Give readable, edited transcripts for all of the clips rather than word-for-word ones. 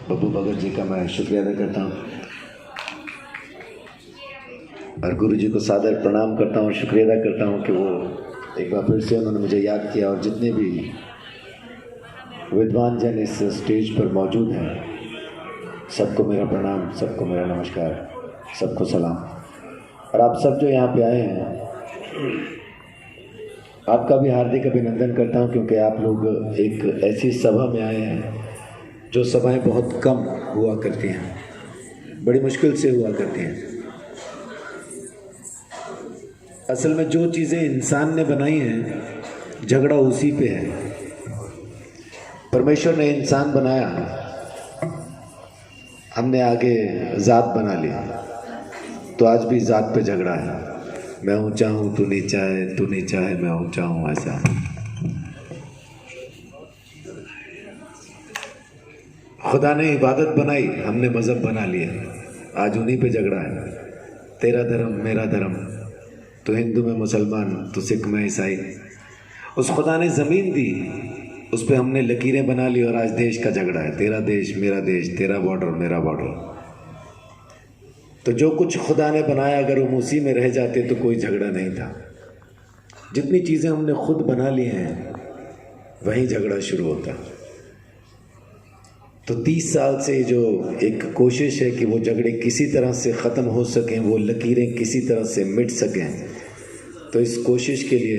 बब्बू भगत जी का मैं शुक्रिया अदा करता हूँ और गुरु जी को सादर प्रणाम करता हूँ और शुक्रिया अदा करता हूँ कि वो एक बार फिर से उन्होंने मुझे याद किया। और जितने भी विद्वान जन इस स्टेज पर मौजूद हैं, सबको मेरा प्रणाम, सबको मेरा नमस्कार, सबको सलाम। और आप सब जो यहाँ पे आए हैं, आपका भी हार्दिक अभिनंदन करता हूँ, क्योंकि आप लोग एक ऐसी सभा में आए हैं जो सभाएं बहुत कम हुआ करती हैं, बड़ी मुश्किल से हुआ करती हैं। असल में जो चीज़ें इंसान ने बनाई हैं, झगड़ा उसी पे है। परमेश्वर ने इंसान बनाया, हमने आगे जात बना ली, तो आज भी जात पे झगड़ा है। मैं ऊंचा हूँ तू नीचा है, तू नीचा है मैं ऊंचा हूँ, ऐसा। खुदा ने इबादत बनाई, हमने मज़हब बना लिया, आज उन्हीं पे झगड़ा है। तेरा धर्म मेरा धर्म, तो हिंदू में मुसलमान, तो सिख में ईसाई। उस खुदा ने ज़मीन दी, उस पर हमने लकीरें बना ली और आज देश का झगड़ा है। तेरा देश मेरा देश, तेरा बॉर्डर मेरा बॉर्डर। तो जो कुछ खुदा ने बनाया, अगर हम उसी में रह जाते तो कोई झगड़ा नहीं था। जितनी चीज़ें हमने खुद बना ली हैं, वहीं झगड़ा शुरू होता। तो 30 साल से जो एक कोशिश है कि वो झगड़े किसी तरह से ख़त्म हो सकें, वो लकीरें किसी तरह से मिट सकें, तो इस कोशिश के लिए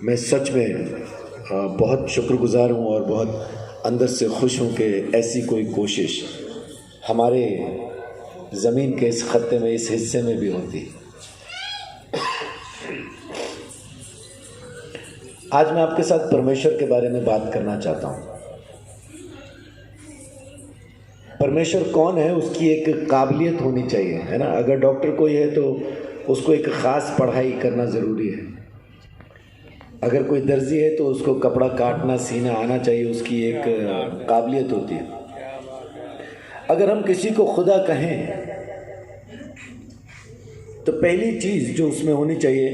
मैं सच में बहुत शुक्रगुजार हूँ और बहुत अंदर से खुश हूँ कि ऐसी कोई कोशिश हमारे ज़मीन के इस खत्ते में, इस हिस्से में भी होती। आज मैं आपके साथ परमेश्वर के बारे में बात करना चाहता हूँ। परमेश्वर कौन है, उसकी एक काबिलियत होनी चाहिए, है ना। अगर डॉक्टर कोई है तो उसको एक ख़ास पढ़ाई करना ज़रूरी है। अगर कोई दर्जी है तो उसको कपड़ा काटना सीना आना चाहिए, उसकी एक काबिलियत होती है। अगर हम किसी को खुदा कहें तो पहली चीज़ जो उसमें होनी चाहिए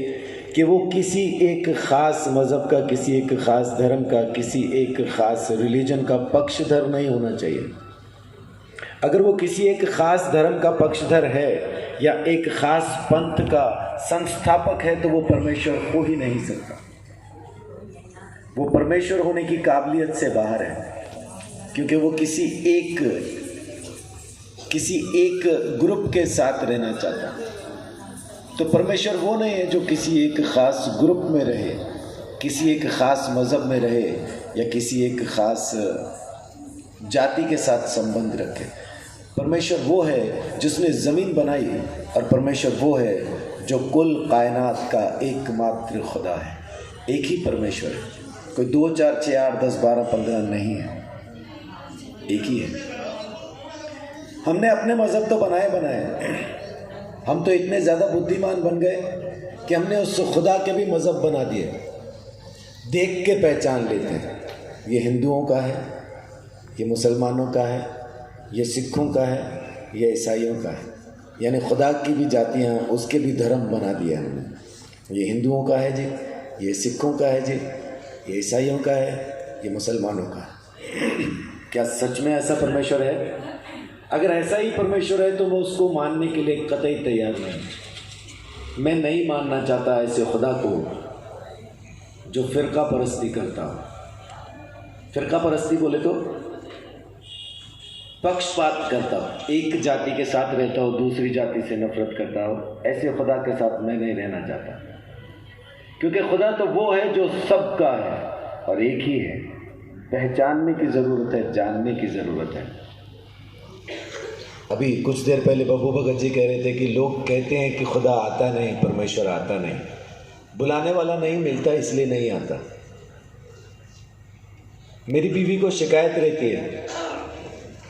कि वो किसी एक ख़ास मज़हब का, किसी एक ख़ास धर्म का, किसी एक ख़ास रिलीजन का पक्षधर नहीं होना चाहिए। अगर वो किसी एक ख़ास धर्म का पक्षधर है या एक ख़ास पंथ का संस्थापक है, तो वो परमेश्वर हो ही नहीं सकता। वो परमेश्वर होने की काबिलियत से बाहर है, क्योंकि वो किसी एक ग्रुप के साथ रहना चाहता। तो परमेश्वर वो नहीं है जो किसी एक ख़ास ग्रुप में रहे, किसी एक ख़ास मज़हब में रहे या किसी एक ख़ास जाति के साथ संबंध रखे। परमेश्वर वो है जिसने ज़मीन बनाई, और परमेश्वर वो है जो कुल कायनात का एकमात्र खुदा है। एक ही परमेश्वर है, कोई 2 4 6 8 10 12 15 नहीं है, एक ही है। हमने अपने मज़हब तो बनाए, हम तो इतने ज़्यादा बुद्धिमान बन गए कि हमने उस खुदा के भी मज़हब बना दिए। देख के पहचान लेते हैं, ये हिंदुओं का है, ये मुसलमानों का है, ये सिखों का है, ये ईसाइयों का है। यानी खुदा की भी जातियाँ, उसके भी धर्म बना दिया हमने। ये हिंदुओं का है जी, ये सिखों का है जी, ये ईसाइयों का है, ये मुसलमानों का है। क्या सच में ऐसा परमेश्वर है? अगर ऐसा ही परमेश्वर है तो मैं उसको मानने के लिए कतई तैयार नहीं। मैं नहीं मानना चाहता ऐसे खुदा को जो फ़िरका परस्ती करता हो। फ़िरका परस्ती बोले तो पक्षपात करता हो, एक जाति के साथ रहता हो, दूसरी जाति से नफरत करता हो। ऐसे खुदा के साथ मैं नहीं रहना चाहता, क्योंकि खुदा तो वो है जो सबका है और एक ही है। पहचानने की ज़रूरत है, जानने की ज़रूरत है। अभी कुछ देर पहले बब्बू भगत जी कह रहे थे कि लोग कहते हैं कि खुदा आता नहीं, परमेश्वर आता नहीं, बुलाने वाला नहीं मिलता इसलिए नहीं आता। मेरी बीवी को शिकायत रहती है,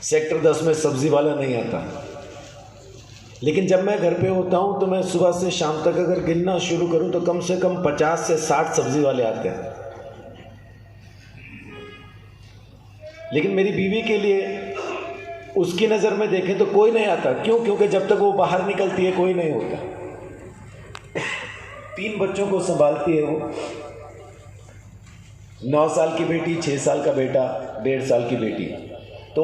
सेक्टर 10 में सब्जी वाला नहीं आता। लेकिन जब मैं घर पे होता हूँ तो मैं सुबह से शाम तक अगर गिनना शुरू करूँ तो कम से कम 50 से 60 सब्जी वाले आते हैं। लेकिन मेरी बीवी के लिए, उसकी नज़र में देखें तो कोई नहीं आता। क्यों? क्योंकि जब तक वो बाहर निकलती है कोई नहीं होता। 3 बच्चों को संभालती है वो, 9 साल की बेटी, 6 साल का बेटा, 1.5 साल की बेटी। तो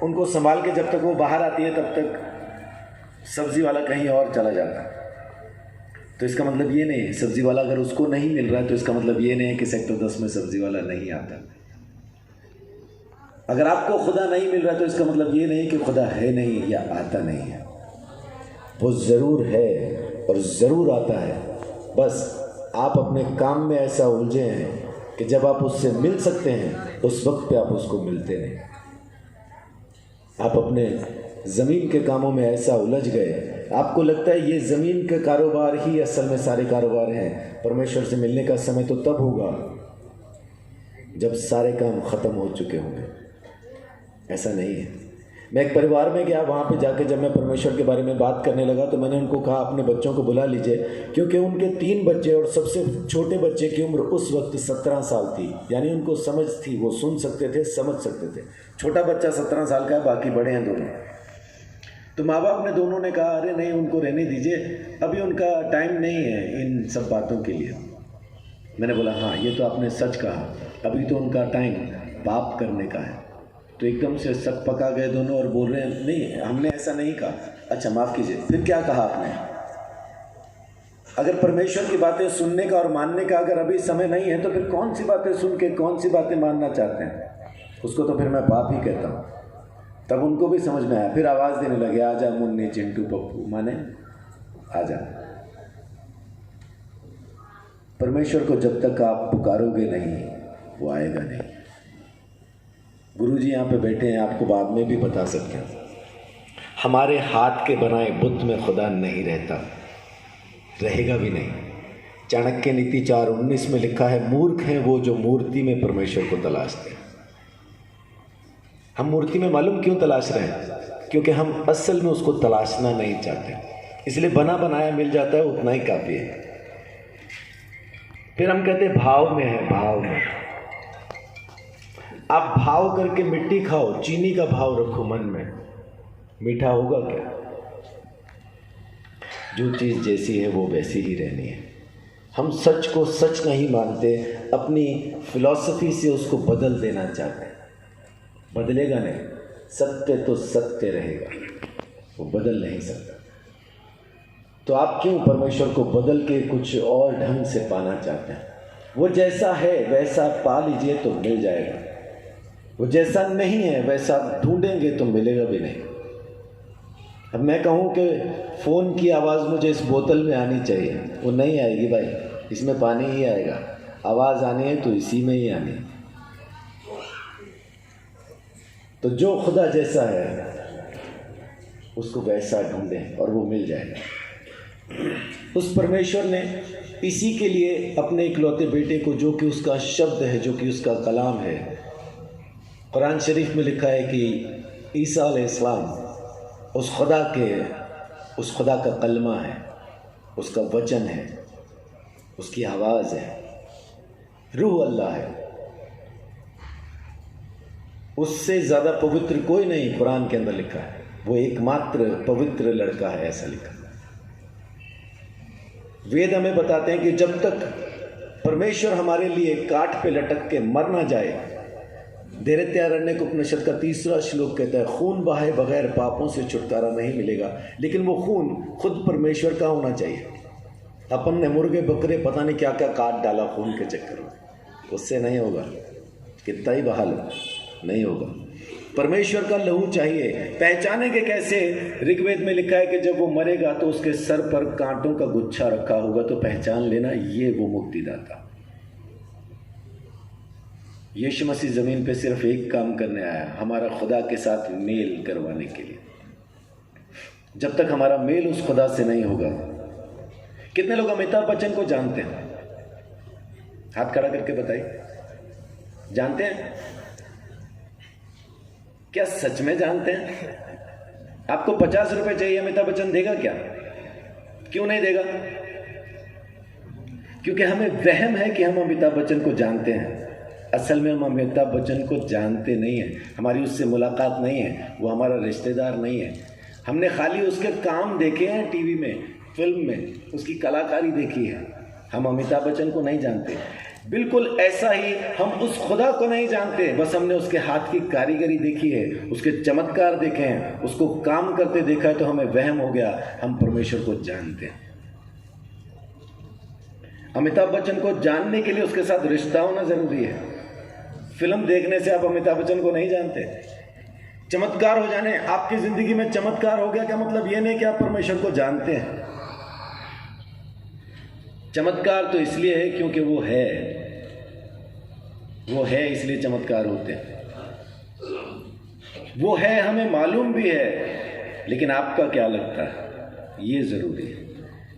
उनको संभाल के जब तक वो बाहर आती है तब तक सब्जी वाला कहीं और चला जाता है। तो इसका मतलब ये नहीं है, सब्जी वाला अगर उसको नहीं मिल रहा है तो इसका मतलब ये नहीं है कि सेक्टर 10 में सब्जी वाला नहीं आता। अगर आपको खुदा नहीं मिल रहा है तो इसका मतलब ये नहीं कि खुदा है नहीं या आता नहीं है। वो ज़रूर है और ज़रूर आता है, बस आप अपने काम में ऐसा उलझे हैं कि जब आप उससे मिल सकते हैं उस वक्त पे आप उसको मिलते नहीं। आप अपने ज़मीन के कामों में ऐसा उलझ गए, आपको लगता है ये ज़मीन के कारोबार ही असल में सारे कारोबार हैं। परमेश्वर से मिलने का समय तो तब होगा जब सारे काम ख़त्म हो चुके होंगे। ऐसा नहीं है। मैं एक परिवार में गया, वहाँ पे जाके जब मैं परमेश्वर के बारे में बात करने लगा तो मैंने उनको कहा अपने बच्चों को बुला लीजिए, क्योंकि उनके 3 बच्चे और सबसे छोटे बच्चे की उम्र उस वक्त 17 साल थी। यानी उनको समझ थी, वो सुन सकते थे, समझ सकते थे। छोटा बच्चा 17 साल का है, बाकी बड़े हैं दोनों। तो माँ बाप ने दोनों ने कहा अरे नहीं, उनको रहने दीजिए, अभी उनका टाइम नहीं है इन सब बातों के लिए। मैंने बोला हाँ ये तो आपने सच कहा, अभी तो उनका टाइम पाप करने का है। तो एकदम से सक पका गए दोनों और बोल रहे हैं नहीं हमने ऐसा नहीं कहा। अच्छा माफ़ कीजिए, फिर क्या कहा आपने? अगर परमेश्वर की बातें सुनने का और मानने का अगर अभी समय नहीं है तो फिर कौन सी बातें सुन के कौन सी बातें मानना चाहते हैं? उसको तो फिर मैं पाप ही कहता हूँ। तब उनको भी समझ में आया, फिर आवाज़ देने लगे आजा मुन्नी चिंटू पप्पू, माने आजा। परमेश्वर को जब तक आप पुकारोगे नहीं वो आएगा नहीं। गुरुजी यहाँ पे बैठे हैं, आपको बाद में भी बता सकते हैं, हमारे हाथ के बनाए बुत में खुदा नहीं रहता, रहेगा भी नहीं। चाणक्य नीति 4:19 में लिखा है मूर्ख हैं वो जो मूर्ति में परमेश्वर को तलाशते हैं। हम मूर्ति में मालूम क्यों तलाश रहे हैं? क्योंकि हम असल में उसको तलाशना नहीं चाहते, इसलिए बना बनाया मिल जाता है, उतना ही काफ़ी है। फिर हम कहते हैं भाव में है, भाव में। आप भाव करके मिट्टी खाओ, चीनी का भाव रखो मन में, मीठा होगा क्या? जो चीज़ जैसी है वो वैसी ही रहनी है। हम सच को सच नहीं मानते, अपनी फिलॉसफी से उसको बदल देना चाहते हैं। बदलेगा नहीं, सत्य तो सत्य रहेगा, वो बदल नहीं सकता। तो आप क्यों परमेश्वर को बदल के कुछ और ढंग से पाना चाहते हैं? वो जैसा है वैसा पा लीजिए तो मिल जाएगा, वो जैसा नहीं है वैसा ढूंढेंगे तो मिलेगा भी नहीं। अब मैं कहूँ कि फ़ोन की आवाज़ मुझे इस बोतल में आनी चाहिए, वो नहीं आएगी भाई, इसमें पानी ही आएगा। आवाज़ आनी है तो इसी में ही आनी है। तो जो खुदा जैसा है उसको वैसा ढूंढें और वो मिल जाएगा। उस परमेश्वर ने इसी के लिए अपने इकलौते बेटे को, जो कि उसका शब्द है, जो कि उसका कलाम है, कुरान शरीफ में लिखा है कि ईसा अलैहिस्सलाम उस खुदा का कलमा है, उसका वचन है, उसकी आवाज़ है, रूह अल्लाह है। उससे ज़्यादा पवित्र कोई नहीं, कुरान के अंदर लिखा है। वो एकमात्र पवित्र लड़का है, ऐसा लिखा है। वेद हमें बताते हैं कि जब तक परमेश्वर हमारे लिए काठ पे लटक के मर ना जाए, दैत्यारण्यक उपनिषद का 3रा श्लोक कहता है खून बहाए बगैर पापों से छुटकारा नहीं मिलेगा। लेकिन वो खून खुद परमेश्वर का होना चाहिए। अपन ने मुर्गे बकरे पता नहीं क्या क्या काट डाला खून के चक्कर में, उससे नहीं होगा, कितना ही बहा लो, नहीं होगा। परमेश्वर का लहू चाहिए। पहचानेंगे कैसे? ऋग्वेद में लिखा है कि जब वो मरेगा तो उसके सर पर कांटों का गुच्छा रखा होगा, तो पहचान लेना ये वो मुक्तिदाता। यीशु मसीह ज़मीन पे सिर्फ एक काम करने आया, हमारा खुदा के साथ मेल करवाने के लिए। जब तक हमारा मेल उस खुदा से नहीं होगा। कितने लोग अमिताभ बच्चन को जानते हैं? हाथ खड़ा करके बताइए, जानते हैं? क्या सच में जानते हैं? आपको 50 रुपए चाहिए, अमिताभ बच्चन देगा क्या? क्यों नहीं देगा? क्योंकि हमें वहम है कि हम अमिताभ बच्चन को जानते हैं। असल में हम अमिताभ बच्चन को जानते नहीं हैं, हमारी उससे मुलाकात नहीं है, वो हमारा रिश्तेदार नहीं है। हमने खाली उसके काम देखे हैं टीवी में, फिल्म में, उसकी कलाकारी देखी है। हम अमिताभ बच्चन को नहीं जानते। बिल्कुल ऐसा ही हम उस खुदा को नहीं जानते, बस हमने उसके हाथ की कारीगरी देखी है, उसके चमत्कार देखे हैं, उसको काम करते देखा है, तो हमें वहम हो गया हम परमेश्वर को जानते हैं। अमिताभ बच्चन को जानने के लिए उसके साथ रिश्ता होना जरूरी है। फिल्म देखने से आप अमिताभ बच्चन को नहीं जानते। चमत्कार हो जाने, आपकी जिंदगी में चमत्कार हो गया, क्या मतलब ये नहीं कि आप परमेश्वर को जानते हैं। चमत्कार तो इसलिए है क्योंकि वो है इसलिए चमत्कार होते हैं। वो है, हमें मालूम भी है, लेकिन आपका क्या लगता है ये जरूरी है।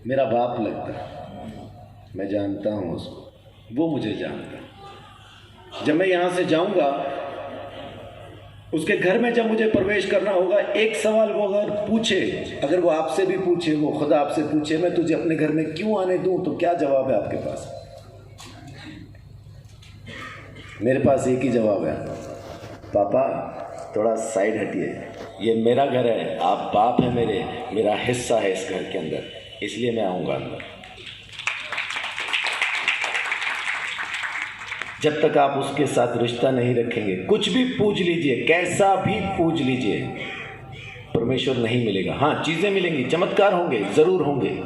मेरा बाप लगता है, मैं जानता हूं उसको, वो मुझे जानता है। जब मैं यहां से जाऊंगा, उसके घर में जब मुझे प्रवेश करना होगा, एक सवाल वो अगर पूछे, अगर वो आपसे भी पूछे, वो खुदा आपसे पूछे, मैं तुझे अपने घर में क्यों आने दूं, तो क्या जवाब है आपके पास? मेरे पास एक ही जवाब है, पापा थोड़ा साइड हटिए, ये मेरा घर है, आप बाप है मेरा हिस्सा है इस घर के अंदर, इसलिए मैं आऊँगा अंदर। जब तक आप उसके साथ रिश्ता नहीं रखेंगे, कुछ भी पूछ लीजिए, कैसा भी पूछ लीजिए, परमेश्वर नहीं मिलेगा। हाँ, चीज़ें मिलेंगी, चमत्कार होंगे, ज़रूर होंगे,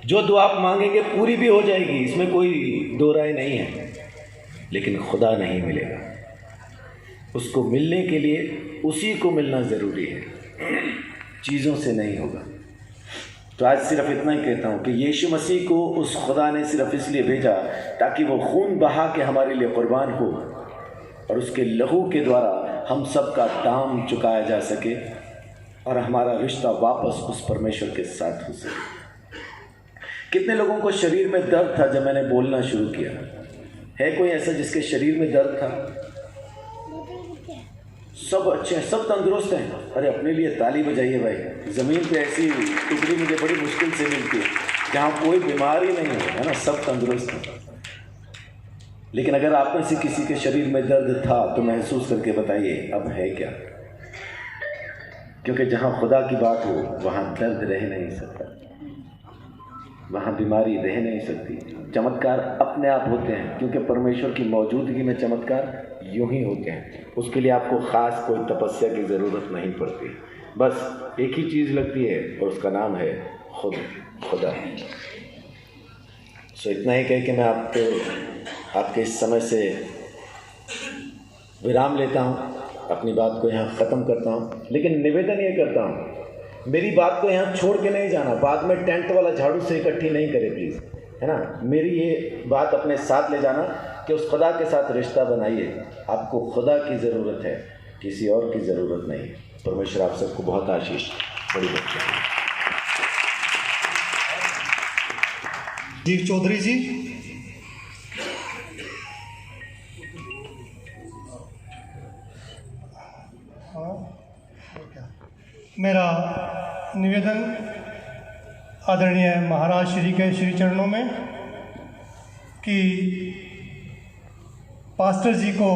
जो दुआ आप मांगेंगे पूरी भी हो जाएगी, इसमें कोई दो राय नहीं है, लेकिन खुदा नहीं मिलेगा। उसको मिलने के लिए उसी को मिलना ज़रूरी है, चीज़ों से नहीं होगा। तो आज सिर्फ इतना ही कहता हूँ कि यीशु मसीह को उस खुदा ने सिर्फ इसलिए भेजा ताकि वो खून बहा के हमारे लिए कुर्बान हो, और उसके लहू के द्वारा हम सब का दाम चुकाया जा सके, और हमारा रिश्ता वापस उस परमेश्वर के साथ हो सके। कितने लोगों को शरीर में दर्द था जब मैंने बोलना शुरू किया? है कोई ऐसा जिसके शरीर में दर्द था? सब अच्छे हैं, सब तंदुरुस्त हैं। अरे अपने लिए ताली बजाइए भाई। ज़मीन पे ऐसी टुकड़ी मुझे बड़ी मुश्किल से मिलती है जहाँ कोई बीमारी नहीं है ना, सब तंदुरुस्त हैं। लेकिन अगर आप में से किसी के शरीर में दर्द था तो महसूस करके बताइए अब है क्या, क्योंकि जहाँ खुदा की बात हो वहाँ दर्द रह नहीं सकता, वहाँ बीमारी रह नहीं सकती। चमत्कार अपने आप होते हैं, क्योंकि परमेश्वर की मौजूदगी में चमत्कार यूं ही होते हैं। उसके लिए आपको ख़ास कोई तपस्या की ज़रूरत नहीं पड़ती, बस एक ही चीज़ लगती है और उसका नाम है खुदा। सो इतना ही कह के मैं आपके इस समय से विराम लेता हूँ, अपनी बात को यहाँ ख़त्म करता हूँ। लेकिन निवेदन ये करता हूँ, मेरी बात को यहाँ छोड़ के नहीं जाना, बाद में टेंट वाला झाड़ू से इकट्ठी नहीं करे प्लीज़, है ना। मेरी ये बात अपने साथ ले जाना कि उस खुदा के साथ रिश्ता बनाइए। आपको खुदा की ज़रूरत है, किसी और की ज़रूरत नहीं है। परमेश्वर आप सबको बहुत आशीष बड़ी बच्चे। जीव चौधरी जी। मेरा निवेदन आदरणीय महाराज श्री के श्री चरणों में कि पास्टर जी को